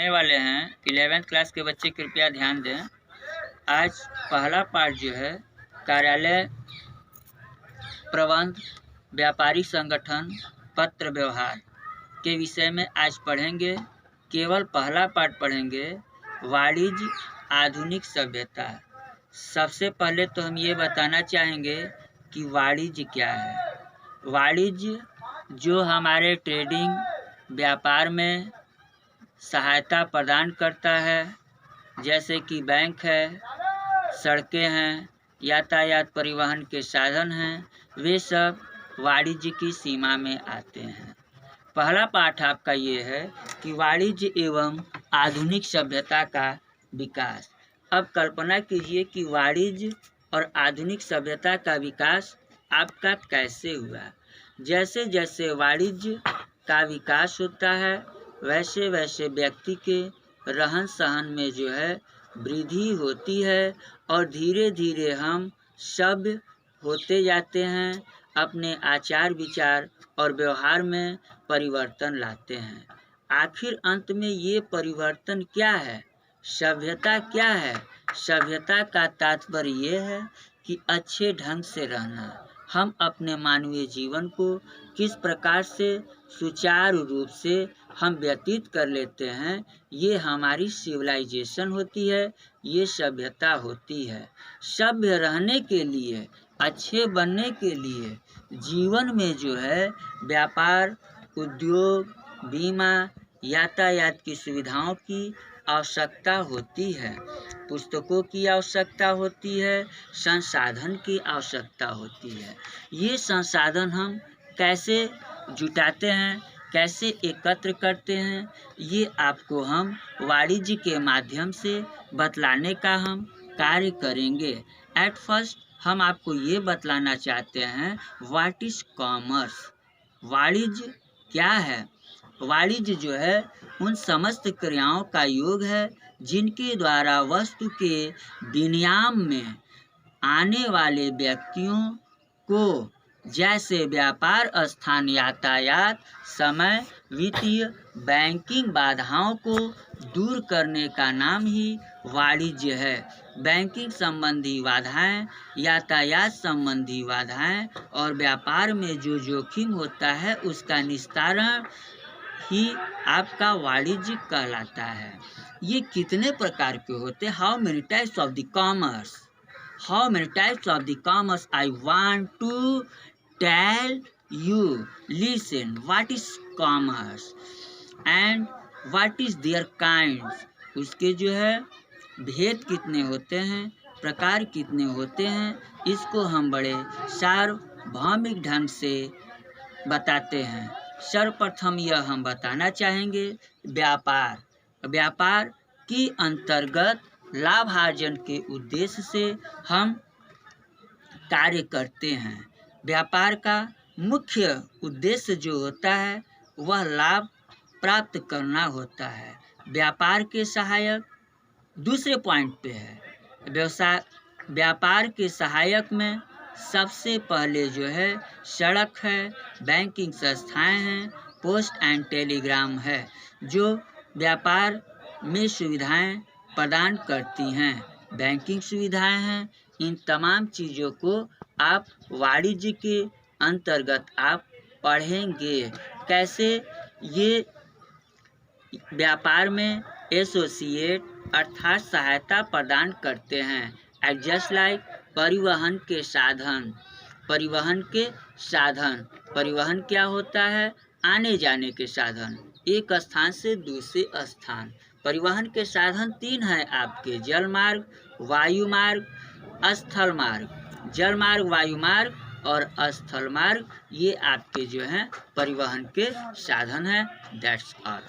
पढ़ने वाले हैं 11th क्लास के बच्चे कृपया ध्यान दें। आज पहला पाठ जो है कार्यालय प्रबंध व्यापारी संगठन पत्र व्यवहार के विषय में आज पढ़ेंगे। केवल पहला पाठ पढ़ेंगे, वाणिज्य आधुनिक सभ्यता। सबसे पहले तो हम ये बताना चाहेंगे कि वाणिज्य क्या है। वाणिज्य जो हमारे ट्रेडिंग व्यापार में सहायता प्रदान करता है, जैसे कि बैंक है, सड़कें हैं, यातायात परिवहन के साधन हैं, वे सब वाणिज्य की सीमा में आते हैं। पहला पाठ आपका ये है कि वाणिज्य एवं आधुनिक सभ्यता का विकास। अब कल्पना कीजिए कि वाणिज्य और आधुनिक सभ्यता का विकास आपका कैसे हुआ। जैसे जैसे वाणिज्य का विकास होता है, वैसे वैसे व्यक्ति के रहन सहन में जो है वृद्धि होती है और धीरे धीरे हम सभ्य होते जाते हैं, अपने आचार विचार और व्यवहार में परिवर्तन लाते हैं। आखिर अंत में ये परिवर्तन क्या है? सभ्यता क्या है? सभ्यता का तात्पर्य ये है कि अच्छे ढंग से रहना। हम अपने मानवीय जीवन को किस प्रकार से सुचारू रूप से हम व्यतीत कर लेते हैं, ये हमारी सिविलाइजेशन होती है, ये सभ्यता होती है। सभ्य रहने के लिए, अच्छे बनने के लिए जीवन में जो है व्यापार, उद्योग, बीमा, यातायात की सुविधाओं की आवश्यकता होती है, पुस्तकों की आवश्यकता होती है, संसाधन की आवश्यकता होती है। ये संसाधन हम कैसे जुटाते हैं, कैसे एकत्र करते हैं, ये आपको हम वाणिज्य के माध्यम से बतलाने का हम कार्य करेंगे। एट फर्स्ट हम आपको ये बतलाना चाहते हैं व्हाट इज कॉमर्स। वाणिज्य क्या है? वाणिज्य जो है उन समस्त क्रियाओं का योग है जिनके द्वारा वस्तु के विनिमय में आने वाले व्यक्तियों को, जैसे व्यापार स्थान, यातायात, समय, वित्तीय, बैंकिंग बाधाओं को दूर करने का नाम ही वाणिज्य है। बैंकिंग संबंधी बाधाएं, यातायात संबंधी बाधाएं और व्यापार में जो जोखिम होता है उसका निस्तारण ही आपका वाणिज्य कहलाता है। ये कितने प्रकार के होते हैं? How many types of the commerce? How many types of the commerce I want to tell you. Listen, what is commerce and what is their kinds. उसके जो है भेद कितने होते हैं, प्रकार कितने होते हैं, इसको हम बड़े सार्वभौमिक ढंग से बताते हैं। सर्वप्रथम यह हम बताना चाहेंगे व्यापार। व्यापार की अंतर्गत लाभार्जन के उद्देश्य से हम कार्य करते हैं। व्यापार का मुख्य उद्देश्य जो होता है वह लाभ प्राप्त करना होता है। व्यापार के सहायक दूसरे पॉइंट पे है। व्यापार के सहायक में सबसे पहले जो है सड़क है, बैंकिंग संस्थाएं हैं, पोस्ट एंड टेलीग्राम है, जो व्यापार में सुविधाएं प्रदान करती हैं। बैंकिंग सुविधाएं हैं। इन तमाम चीज़ों को आप वाणिज्य के अंतर्गत आप पढ़ेंगे। कैसे ये व्यापार में एसोसिएट अर्थात सहायता प्रदान करते हैं। एडजस्ट लाइक परिवहन के साधन। परिवहन के साधन, परिवहन क्या होता है? आने जाने के साधन, एक स्थान से दूसरे स्थान। परिवहन के साधन 3 हैं आपके, जल मार्ग, वायु मार्ग, स्थल मार्ग। जल मार्ग, वायु मार्ग और स्थल मार्ग, ये आपके जो हैं परिवहन के साधन हैं। That's all.